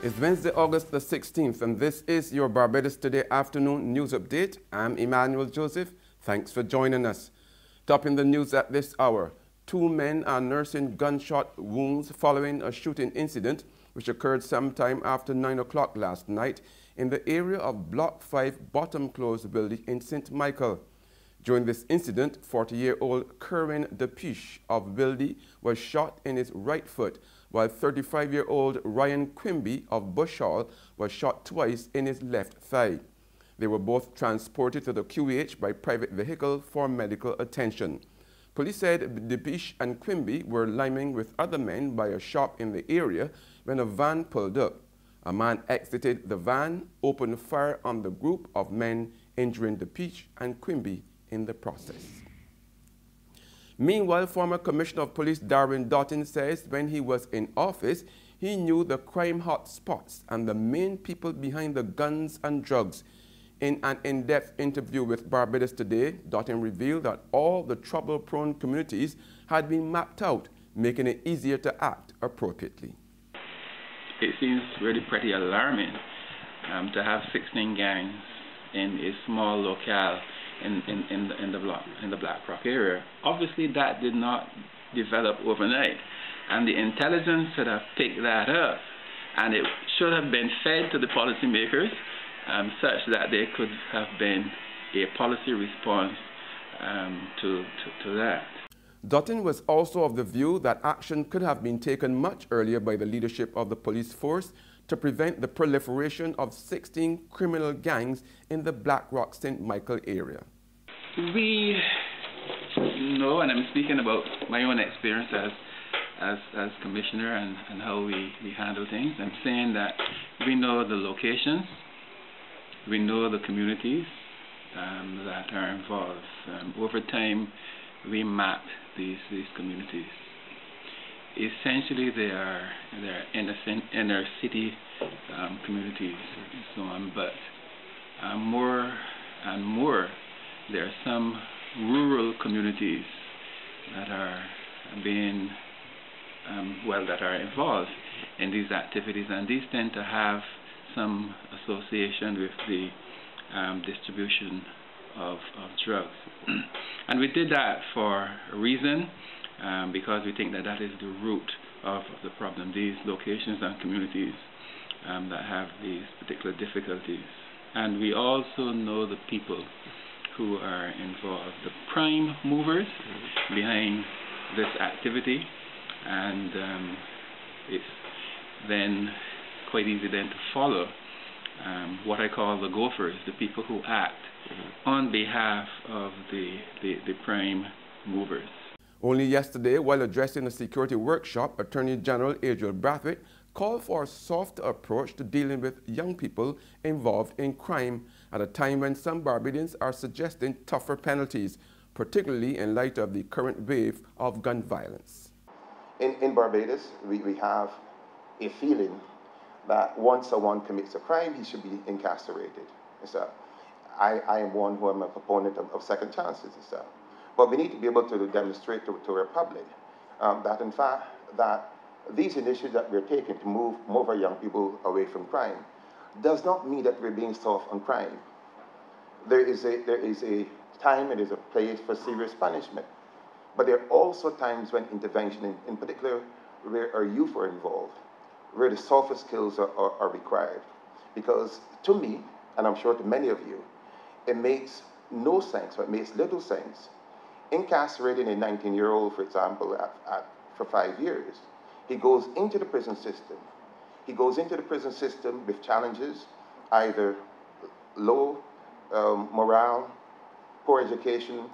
It's Wednesday, August the 16th, and this is your Barbados Today afternoon news update. I'm Emmanuel Joseph. Thanks for joining us. Topping the news at this hour, 2 men are nursing gunshot wounds following a shooting incident which occurred sometime after 9 o'clock last night in the area of Block 5 Bottom Close building in St. Michael. During this incident, 40-year-old Kerwin Depiche of Wildy was shot in his right foot, while 35-year-old Ryan Quimby of Bush Hall was shot twice in his left thigh. They were both transported to the QEH by private vehicle for medical attention. Police said Depiche and Quimby were liming with other men by a shop in the area when a van pulled up. A man exited the van, opened fire on the group of men, injuring Depiche and Quimby in the process. Meanwhile, former Commissioner of Police Darwin Dottin says when he was in office, he knew the crime hot spots and the main people behind the guns and drugs. In an in-depth interview with Barbados Today, Dottin revealed that all the trouble-prone communities had been mapped out, making it easier to act appropriately. It seems really pretty alarming to have 16 gangs in a small locale in the Black Rock area. Obviously, that did not develop overnight, and the intelligence should have picked that up, and it should have been fed to the policymakers such that there could have been a policy response to that. Dottin was also of the view that action could have been taken much earlier by the leadership of the police force to prevent the proliferation of 16 criminal gangs in the Black Rock St. Michael area. We know, and I'm speaking about my own experience as commissioner and how we handle things. I'm saying that we know the locations, we know the communities that are involved. Over time, we map these communities. Essentially, they are inner city communities and so on, but more and more, there are some rural communities that are being that are involved in these activities, and these tend to have some association with the distribution of drugs. And we did that for a reason, because we think that that is the root of the problem, these locations and communities that have these particular difficulties. And we also know the people who are involved, the prime movers behind this activity, and it's then quite easy then to follow what I call the gophers, the people who act on behalf of the prime movers. Only yesterday, while addressing a security workshop, Attorney General Adriel Brathwaite called for a softer approach to dealing with young people involved in crime at a time when some Barbadians are suggesting tougher penalties, particularly in light of the current wave of gun violence. In Barbados, we have a feeling that once someone commits a crime, he should be incarcerated. So I am one who am a proponent of second chances. So. But we need to be able to demonstrate to the public that, in fact, that these initiatives that we're taking to move our young people away from crime does not mean that we're being soft on crime. There is a time and there's a place for serious punishment. But there are also times when intervention, in particular where our youth are involved, where the softer skills are required. Because to me, and I'm sure to many of you, it makes no sense, or it makes little sense, incarcerating a 19-year-old, for example, for 5 years. He goes into the prison system. He goes into the prison system with challenges, either low morale, poor education,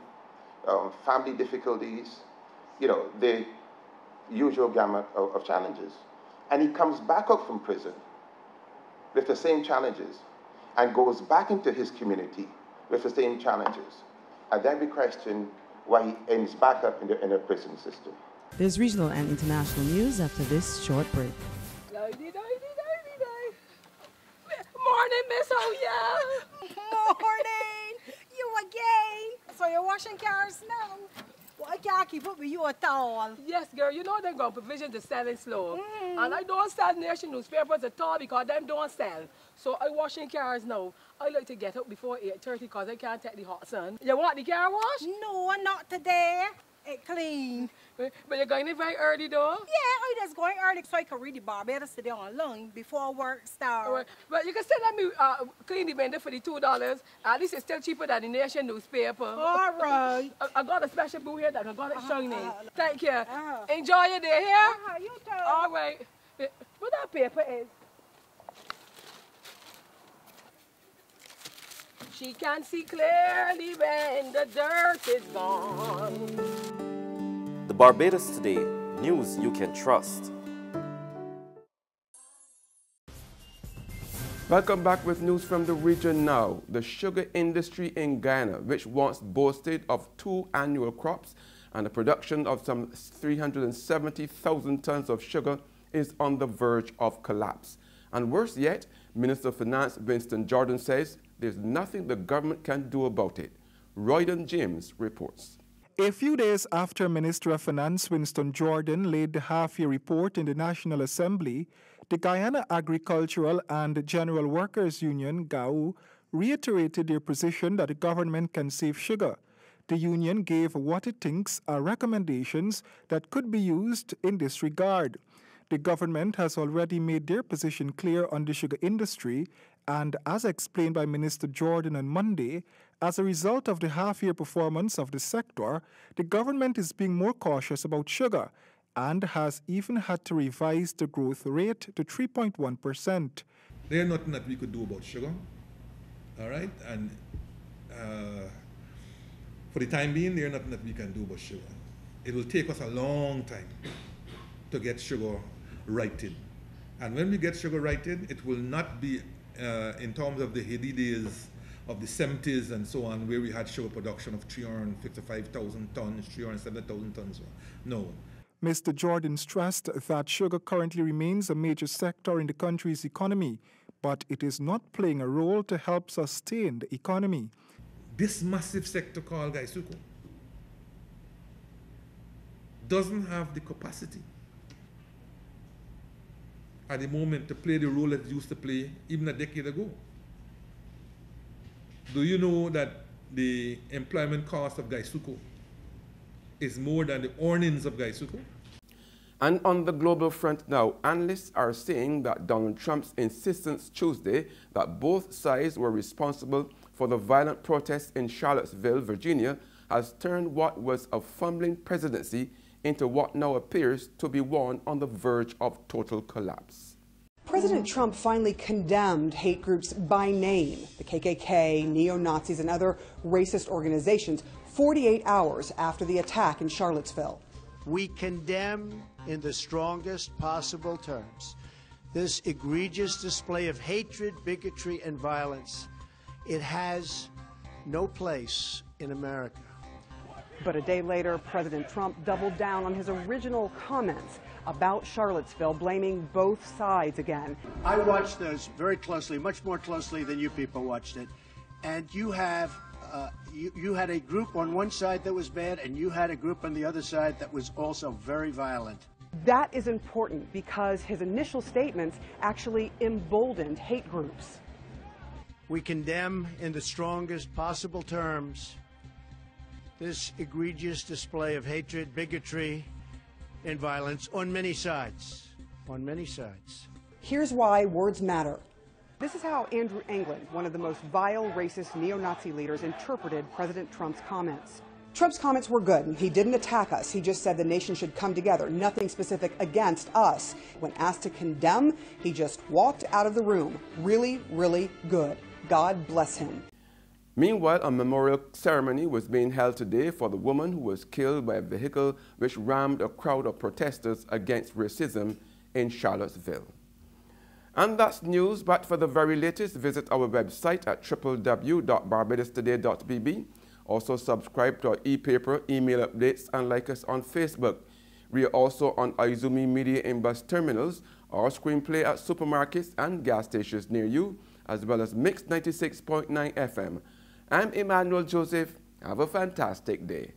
family difficulties, the usual gamut of challenges. And he comes back up from prison with the same challenges and goes back into his community with the same challenges. And then we question why he ends back up in the prison system. There's regional and international news after this short break. Morning, Miss Oya. Morning. You again. So you're washing cars now? Well, I can't keep up with you at all. Yes, girl, you know they're going to provision to selling slow. And I don't sell nation newspapers at all because them don't sell. So I washing cars now. I like to get up before 8:30 because I can't take the hot sun. You want the car wash? No, not today. It clean. But you're going in very early though? Yeah, I just going early so I can read the Barbados today online before work starts. Right. But you can still let me clean the vendor for the $2. At least it's still cheaper than the nation newspaper. All right. I got a special boo here that I got it shining. Thank you. Enjoy your day here. You too. All right. What that paper is? She can see clearly when the dirt is gone. The Barbados Today, news you can trust. Welcome back with news from the region now. The sugar industry in Guyana, which once boasted of 2 annual crops and a production of some 370,000 tons of sugar, is on the verge of collapse. And worse yet, Minister of Finance Winston Jordan says there's nothing the government can do about it. Royden James reports. A few days after Minister of Finance Winston Jordan laid the half-year report in the National Assembly, the Guyana Agricultural and General Workers Union, GAU, reiterated their position that the government can save sugar. The union gave what it thinks are recommendations that could be used in this regard. The government has already made their position clear on the sugar industry, and as explained by Minister Jordan on Monday, as a result of the half-year performance of the sector, the government is being more cautious about sugar and has even had to revise the growth rate to 3.1%. There's nothing that we could do about sugar, all right? And for the time being, there's nothing that we can do about sugar. It will take us a long time to get sugar righted. And when we get sugar righted, it will not be in terms of the heady days of the 70s and so on, where we had sugar production of 355,000 tons, 307,000 tons. No. Mr. Jordan stressed that sugar currently remains a major sector in the country's economy, but it is not playing a role to help sustain the economy. This massive sector called Gaisuku doesn't have the capacity at the moment to play the role that it used to play even a decade ago. Do you know that the employment cost of Gaisuku is more than the earnings of Gaisuku? And on the global front now, analysts are saying that Donald Trump's insistence Tuesday that both sides were responsible for the violent protests in Charlottesville, Virginia, has turned what was a fumbling presidency into what now appears to be one on the verge of total collapse. President Trump finally condemned hate groups by name, the KKK, neo-Nazis, and other racist organizations, 48 hours after the attack in Charlottesville. We condemn in the strongest possible terms this egregious display of hatred, bigotry, and violence. It has no place in America. But a day later, President Trump doubled down on his original comments about Charlottesville, blaming both sides again. I watched those very closely, much more closely than you people watched it. And you have, you had a group on one side that was bad, and you had a group on the other side that was also very violent. That is important because his initial statements actually emboldened hate groups. We condemn in the strongest possible terms this egregious display of hatred, bigotry, and violence on many sides. On many sides. Here's why words matter. This is how Andrew Anglin, one of the most vile, racist, neo-Nazi leaders, interpreted President Trump's comments. Trump's comments were good. He didn't attack us. He just said the nation should come together. Nothing specific against us. When asked to condemn, he just walked out of the room. Really, really good. God bless him. Meanwhile, a memorial ceremony was being held today for the woman who was killed by a vehicle which rammed a crowd of protesters against racism in Charlottesville. And that's news, but for the very latest, visit our website at www.barbadostoday.bb. Also subscribe to our e-paper, email updates, and like us on Facebook. We are also on Izumi Media in bus terminals, or screenplay at supermarkets and gas stations near you, as well as Mix 96.9 FM. I'm Emmanuel Joseph. Have a fantastic day.